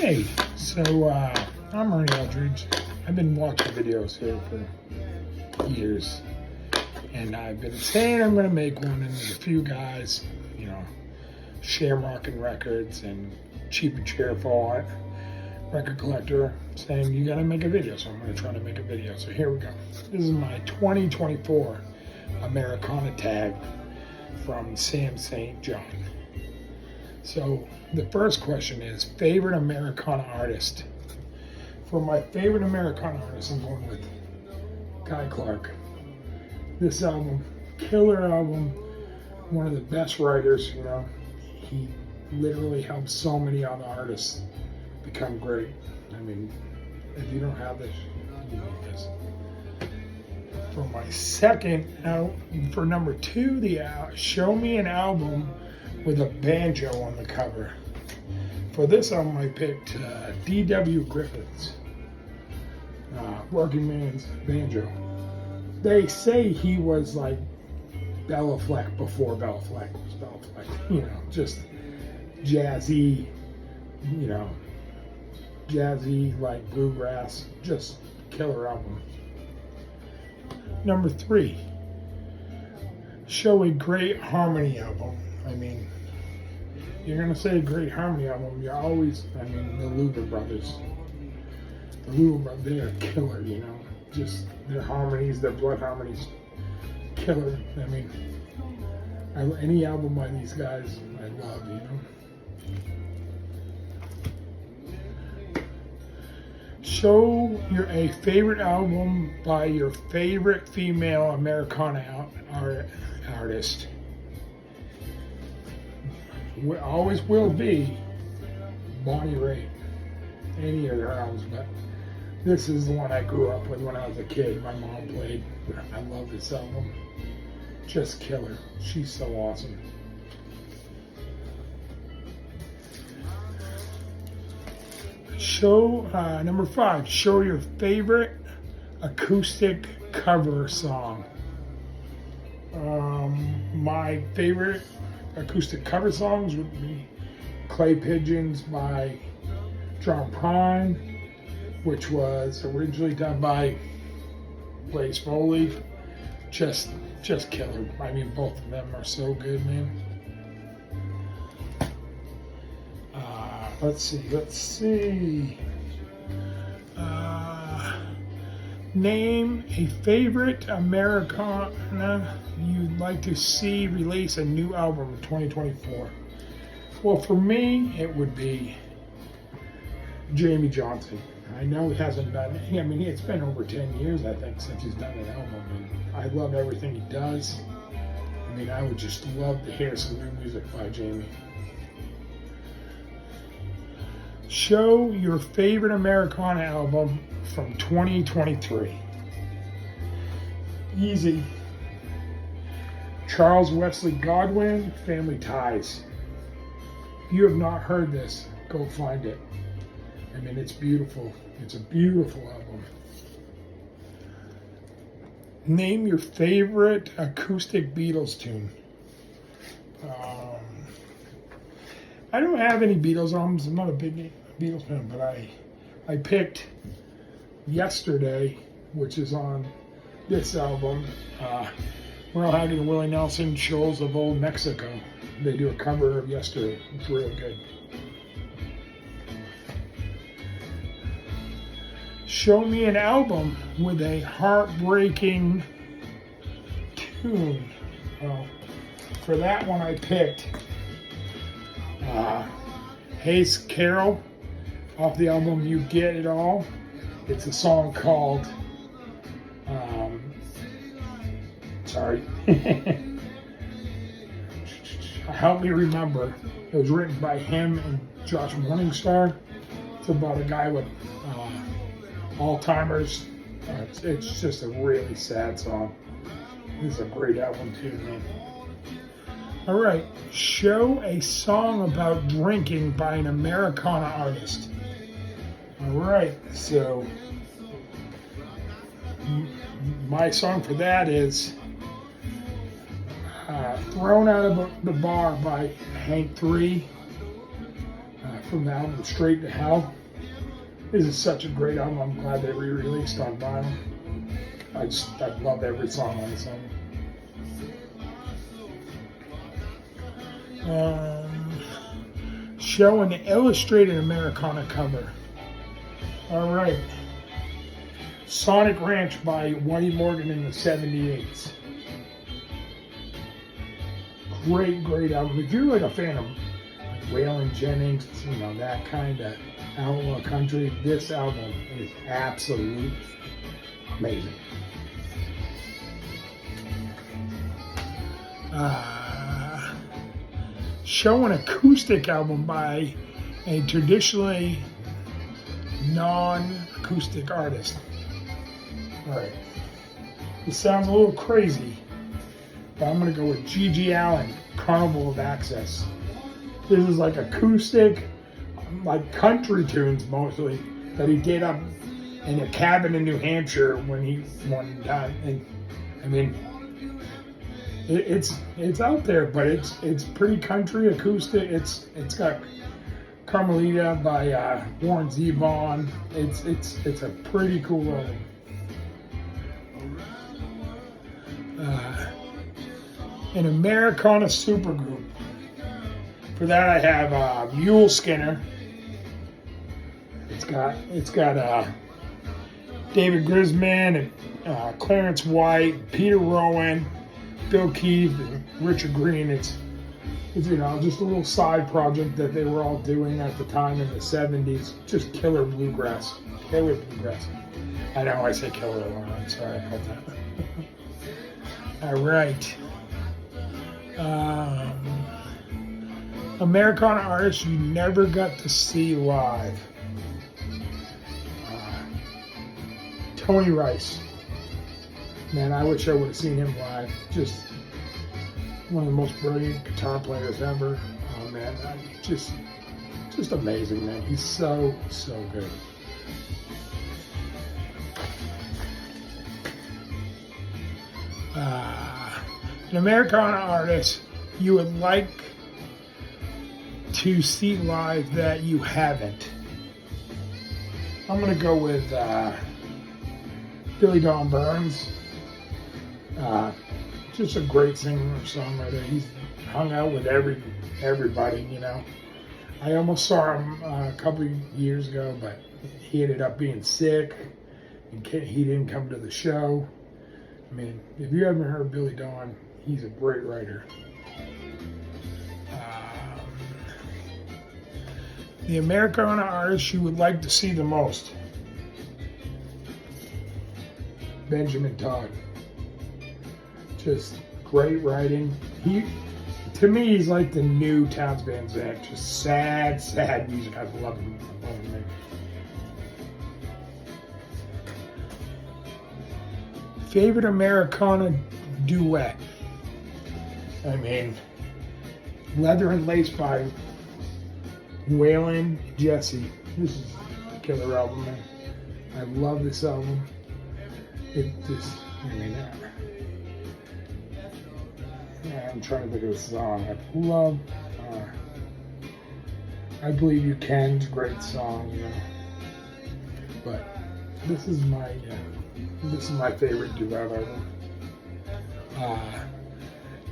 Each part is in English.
Hey, so I'm Ernie Eldridge. I've been watching videos here for years, and I've been saying I'm going to make one, and there's a few guys, Shamrockin' Records and Cheap and Cheerful record collector, saying you got to make a video, so I'm going to try to make a video. So here we go. This is my 2024 Americana Tag from Sam St. John. So the first question is favorite Americana artist. For my favorite Americana artist, I'm going with Guy Clark. This album, killer album, one of the best writers, He literally helped so many other artists become great. I mean, if you don't have this, you need this. For my second, for number two, show me an album with a banjo on the cover. For this album, I picked D.W. Griffith's Working Man's Banjo. They say he was like Bella Fleck before Bella Fleck was Bella Fleck. Just jazzy, like bluegrass, just killer album. Number three, show a great harmony album. I mean, you're going to say a great harmony album, you're always, the Luger Brothers. The Luger Brothers, they are killer, Just their harmonies, their blood harmonies, killer. Any album by these guys, I love, Show a favorite album by your favorite female Americana artist. Always will be Bonnie Raitt. Any of their albums, but this is the one I grew up with when I was a kid. My mom played. I love this album. Just killer. She's so awesome. Number five, show your favorite acoustic cover song. My favorite acoustic cover songs would be Clay Pigeons by John Prine, which was originally done by Blaze Foley. Just killer. Both of them are so good, man. Let's see. Name a favorite Americana you'd like to see release a new album in 2024. Well, for me, it would be Jamie Johnson. I know he hasn't done it. It's been over 10 years, I think, since he's done an album, and I love everything he does. I would just love to hear some new music by Jamie. Show your favorite Americana album from 2023. Easy. Charles Wesley Godwin, Family Ties. If you have not heard this, go find it. It's beautiful. It's a beautiful album. Name your favorite acoustic Beatles tune. I don't have any Beatles albums. I'm not a big Beatles fan, but I picked Yesterday, which is on this album. Merle Haggard and Willie Nelson, Shoals of Old Mexico. They do a cover of Yesterday. It's real good. Show me an album with a heartbreaking tune. For that one, I picked Hayes Carroll off the album You Get It All. It's a song called Help Me Remember. It was written by him and Josh Morningstar. It's about a guy with Alzheimer's. It's just a really sad song. This is a great album too, man. All right, show a song about drinking by an Americana artist. All right, so my song for that is Thrown Out of the Bar by Hank 3. from the album Straight to Hell. This is such a great album. I'm glad they re-released on vinyl. I love every song on this album. Showing the illustrated Americana cover. All right. Sonic Ranch by Whitey Morgan in the 78s. Great album. If you're like a fan of Waylon Jennings, you know, that kind of outlaw country, this album is absolutely amazing. Show an acoustic album by a traditionally non-acoustic artist. All right, this sounds a little crazy, but I'm gonna go with G.G. Allen, Carnival of Access. This is like acoustic, like country tunes mostly, that he did up in a cabin in New Hampshire when he one time. And I mean, it's out there, but it's pretty country acoustic. It's got Carmelita by Warren Zevon. It's a pretty cool album. An Americana supergroup. For that I have Mule Skinner. It's got David Grisman and Clarence White, Peter Rowan, Bill Keith, and Richard Green. It's you know, just a little side project that they were all doing at the time in the 70s. Just killer bluegrass. Killer bluegrass. I know I say killer a lot. I'm sorry about that. All right. Americana artists you never got to see live. Tony Rice. Man, I wish I would have seen him live. Just one of the most brilliant guitar players ever. Oh man, just amazing, man. He's so good. An Americana artist you would like to see live that you haven't. I'm gonna go with Billy Don Burns. Just a great singer-songwriter. He's hung out with everybody, you know. I almost saw him a couple of years ago, but he ended up being sick, and he didn't come to the show. I mean, if you haven't heard Billy Don, he's a great writer. The Americana artist you would like to see the most. Benjamin Todd. Just great writing. To me, he's like the new Townes Van Zandt. Just sad music. I love him. Favorite Americana duet. I mean, Leather and Lace by Waylon Jesse. This is a killer album, man. I love this album. It just, I mean, I'm trying to think of a song. I love I Believe You Can. It's a great song, you know. But this is my favorite duet album.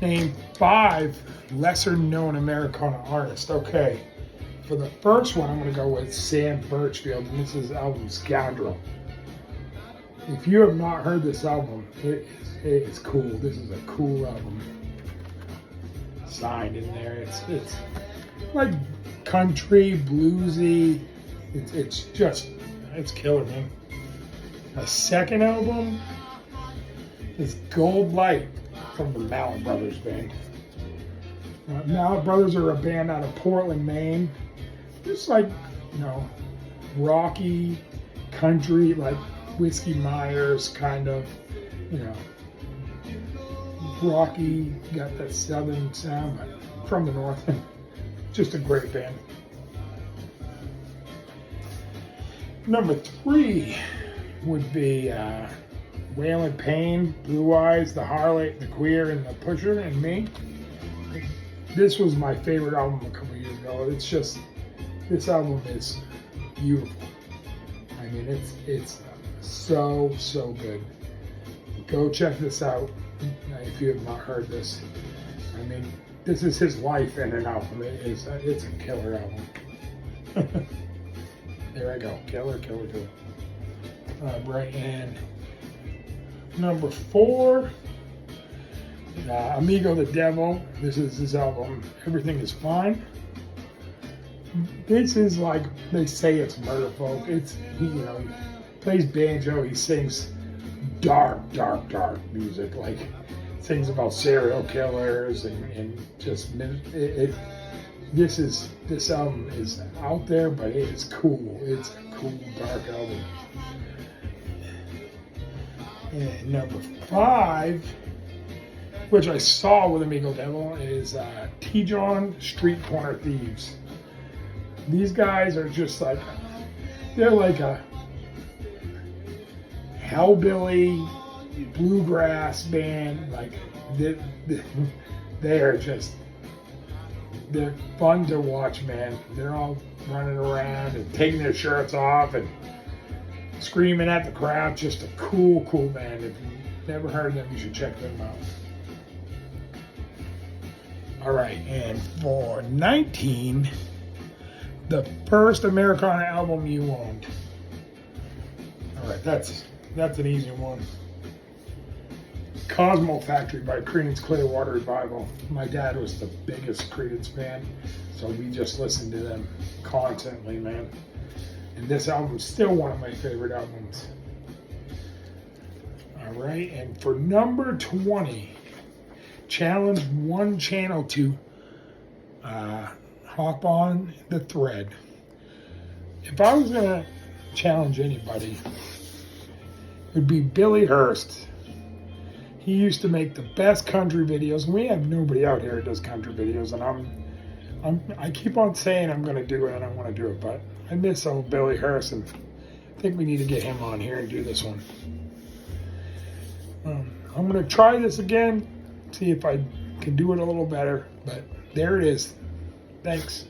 Name 5 lesser known Americana artists. Okay. For the first one, I'm going to go with Sam Birchfield, and this is album Scoundrel. If you have not heard this album, it is cool. This is a cool album. Signed in there. It's like country, bluesy. It's killer, man. A second album is Gold Light from the Mallet Brothers band. Mallet Brothers are a band out of Portland, Maine. Just like, you know, rocky country, like Whiskey Myers kind of, you know, rocky, got that southern sound, but from the north. Just a great band. Number 3 would be Waylon Payne, Blue Eyes, The Harlot, The Queer, and The Pusher, and me. This was my favorite album a couple years ago. It's just, This album is beautiful. I mean, it's so good. Go check this out if you have not heard this. I mean, this is his life in an album. It's a killer album. There I go, killer. Right, and number 4, Amigo the Devil. This is his album, Everything Is Fine. This is like, they say it's murder folk. It's, he plays banjo, he sings dark music, like sings about serial killers and just this album is out there, but it is cool. It's a cool dark album. And number 5, which I saw with Amigo Devil, is T-John Street Corner Thieves. These guys are just like, they're like a hellbilly bluegrass band. Like they are just, they're fun to watch, man. They're all running around and taking their shirts off and screaming at the crowd. Just a cool band. If you've never heard them, you should check them out. All right, and for 19, the first Americana album you owned. All right, that's an easy one. Cosmo Factory by Creedence Clearwater Revival. My dad was the biggest Creedence fan, so we just listened to them constantly, man. And this album is still one of my favorite albums. All right, and for number 20, challenge one channel to hop on the thread. If I was gonna challenge anybody, it would be Billy Hurst. He used to make the best country videos. We have nobody out here that does country videos, and I keep on saying I'm gonna do it and I want to do it, but I miss old Billy Hurst, and I think we need to get him on here and do this one. I'm gonna try this again, see if I can do it a little better, but there it is. Thanks.